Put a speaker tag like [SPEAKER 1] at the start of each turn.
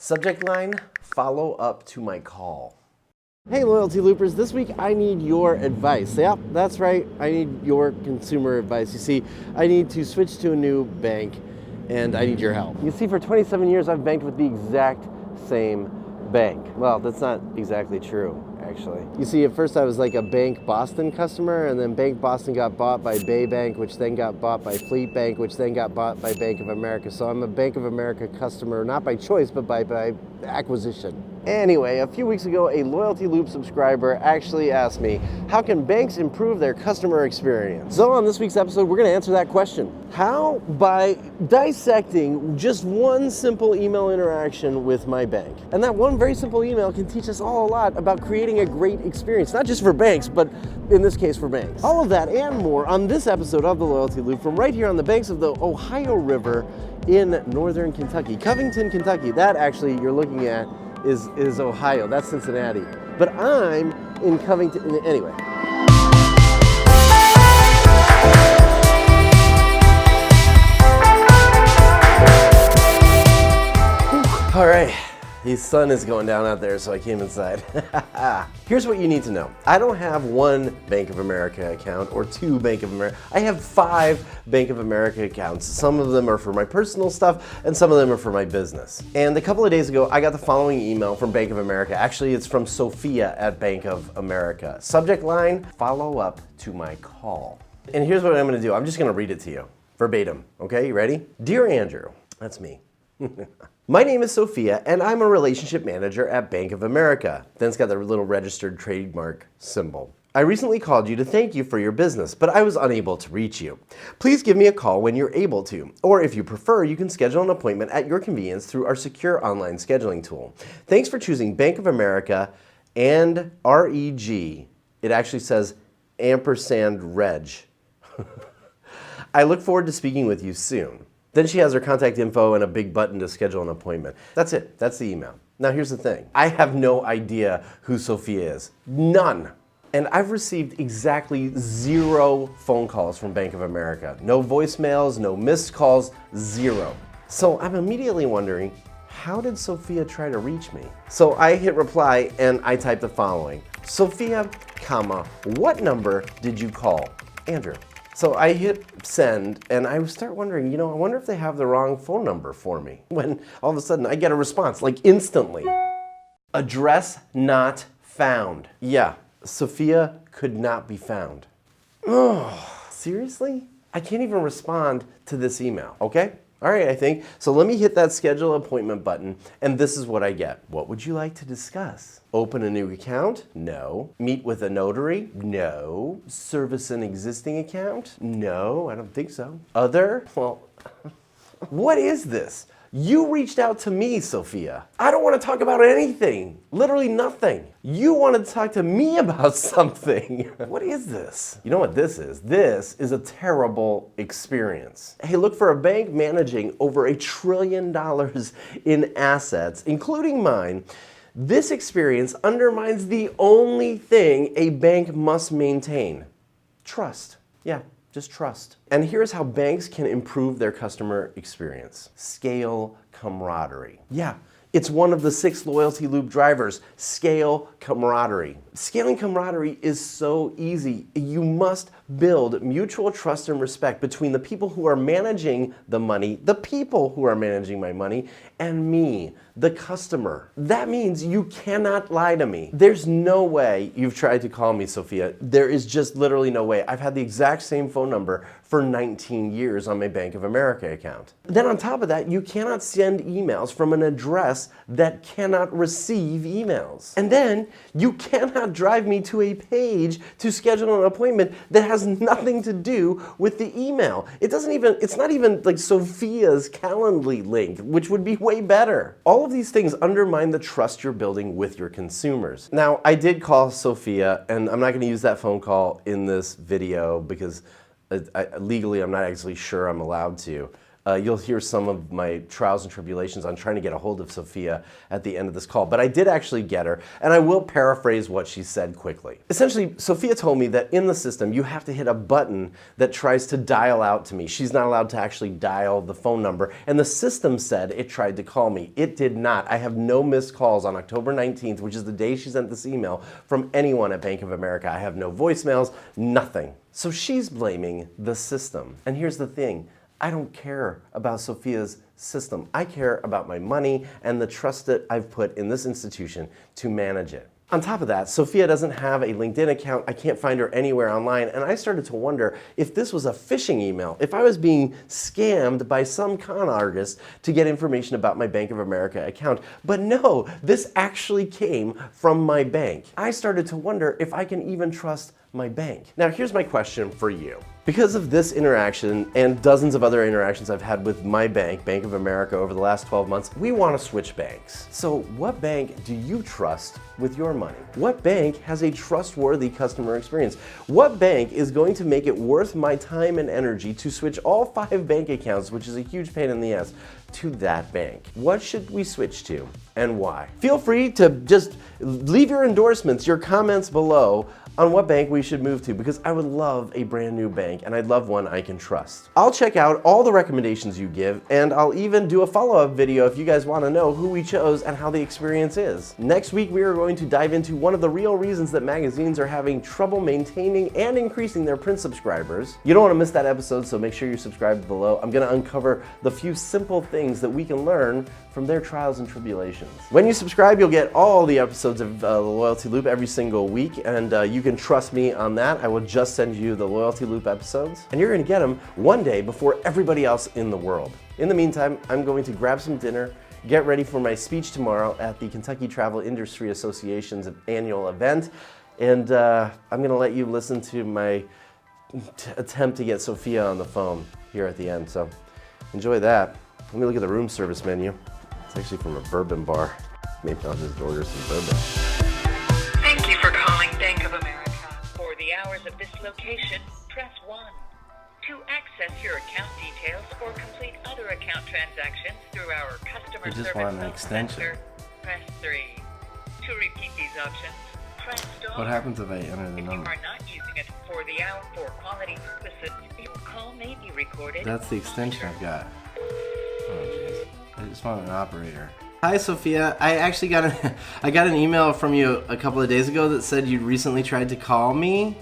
[SPEAKER 1] Subject line, follow up to my call.
[SPEAKER 2] Hey loyalty loopers, this week I need your advice. Yep, that's right, I need your consumer advice. You see, I need to switch to a new bank and I need your help. You see, for 27 years I've banked with the exact same bank. Well, that's not exactly true, actually. You see, at first I was like a Bank Boston customer, and then Bank Boston got bought by Bay Bank, which then got bought by Fleet Bank, which then got bought by Bank of America. So I'm a Bank of America customer, not by choice, but by acquisition. Anyway, a few weeks ago, a Loyalty Loop subscriber actually asked me, how can banks improve their customer experience? So on this week's episode, we're gonna answer that question. How? By dissecting just one simple email interaction with my bank. And that one very simple email can teach us all a lot about creating a great experience, not just for banks, but in this case for banks. All of that and more on this episode of the Loyalty Loop from right here on the banks of the Ohio River in northern Kentucky. Covington, Kentucky, that actually you're looking at is Ohio, that's Cincinnati. But I'm in Covington, anyway. All right, the sun is going down out there, so I came inside. Here's what you need to know. I don't have one Bank of America account or two Bank of America. I have 5 Bank of America accounts. Some of them are for my personal stuff, and some of them are for my business. And a couple of days ago, I got the following email from Bank of America. Actually, it's from Sophia at Bank of America. Subject line, follow up to my call. And here's what I'm gonna do. I'm just gonna read it to you, verbatim. Okay, you ready? Dear Andrew, that's me. My name is Sophia, and I'm a relationship manager at Bank of America. Then it's got the little registered trademark symbol. I recently called you to thank you for your business, but I was unable to reach you. Please give me a call when you're able to, or if you prefer, you can schedule an appointment at your convenience through our secure online scheduling tool. Thanks for choosing Bank of America and REG. It actually says ampersand reg. I look forward to speaking with you soon. Then she has her contact info and a big button to schedule an appointment. That's it. That's the email. Now here's the thing. I have no idea who Sophia is. None. And I've received exactly 0 phone calls from Bank of America. No voicemails, no missed calls, 0. So I'm immediately wondering, how did Sophia try to reach me? So I hit reply and I type the following. Sophia, comma, what number did you call? Andrew. So I hit send, and I start wondering, I wonder if they have the wrong phone number for me. When all of a sudden I get a response, like instantly. Address not found. Yeah, Sophia could not be found. Oh, seriously? I can't even respond to this email, okay? All right, I think. So let me hit that schedule appointment button, and this is what I get. What would you like to discuss? Open a new account? No. Meet with a notary? No. Service an existing account? No, I don't think so. Other? Well, what is this? You reached out to me, Sophia. I don't want to talk about anything. Literally nothing. You wanted to talk to me about something. What is this? You know what this is? This is a terrible experience. Hey, look, for a bank managing over $1 trillion in assets, including mine, this experience undermines the only thing a bank must maintain: trust. Yeah. Just trust. And here's how banks can improve their customer experience. Scale camaraderie. Yeah, it's one of the 6 loyalty loop drivers. Scale camaraderie. Scaling camaraderie is so easy. You must build mutual trust and respect between the people who are managing the money, the people who are managing my money, and me, the customer. That means you cannot lie to me. There's no way you've tried to call me, Sophia. There is just literally no way. I've had the exact same phone number for 19 years on my Bank of America account. Then on top of that, you cannot send emails from an address that cannot receive emails. And then you cannot drive me to a page to schedule an appointment that has nothing to do with the email. It's not even like Sophia's Calendly link, which would be way better. All of these things undermine the trust you're building with your consumers. Now, I did call Sophia, and I'm not going to use that phone call in this video because legally I'm not actually sure I'm allowed to. you'll hear some of my trials and tribulations on trying to get a hold of Sophia at the end of this call. But I did actually get her, and I will paraphrase what she said quickly. Essentially, Sophia told me that in the system, you have to hit a button that tries to dial out to me. She's not allowed to actually dial the phone number, and the system said it tried to call me. It did not. I have no missed calls on October 19th, which is the day she sent this email, from anyone at Bank of America. I have no voicemails, nothing. So she's blaming the system. And here's the thing. I don't care about Sophia's system. I care about my money and the trust that I've put in this institution to manage it. On top of that, Sophia doesn't have a LinkedIn account. I can't find her anywhere online. And I started to wonder if this was a phishing email, if I was being scammed by some con artist to get information about my Bank of America account. But no, this actually came from my bank. I started to wonder if I can even trust my bank. Now, here's my question for you. Because of this interaction and dozens of other interactions I've had with my bank, Bank of America, over the last 12 months, we want to switch banks. So what bank do you trust with your money? What bank has a trustworthy customer experience? What bank is going to make it worth my time and energy to switch all 5 bank accounts, which is a huge pain in the ass, to that bank? What should we switch to and why? Feel free to just leave your endorsements, your comments below on what bank we should move to, because I would love a brand new bank and I'd love one I can trust. I'll check out all the recommendations you give, and I'll even do a follow-up video if you guys want to know who we chose and how the experience is. Next week, we are going to dive into one of the real reasons that magazines are having trouble maintaining and increasing their print subscribers. You don't want to miss that episode, so make sure you're subscribed below. I'm going to uncover the few simple things that we can learn from their trials and tribulations. When you subscribe, you'll get all the episodes of The Loyalty Loop every single week, and you can trust me on that. I will just send you the Loyalty Loop episodes, and you're going to get them one day before everybody else in the world. In the meantime, I'm going to grab some dinner, get ready for my speech tomorrow at the Kentucky Travel Industry Association's annual event, and I'm going to let you listen to my attempt to get Sophia on the phone here at the end. So enjoy that. Let me look at the room service menu. It's actually from a bourbon bar. Maybe I'll just order some bourbon.
[SPEAKER 3] Thank you for calling Bank of America. For the hours of this location, press 1. To access your account details or complete other account transactions through our customer service
[SPEAKER 2] want an extension.
[SPEAKER 3] center, press 3. To repeat these options, press star.
[SPEAKER 2] What happens if I enter the
[SPEAKER 3] If you
[SPEAKER 2] number?
[SPEAKER 3] are not using it for the hour for quality purposes, your call may be recorded.
[SPEAKER 2] That's the extension I've got. Oh jeez. I just want an operator. Hi Sophia, I actually got an email from you a couple of days ago that said you recently tried to call me.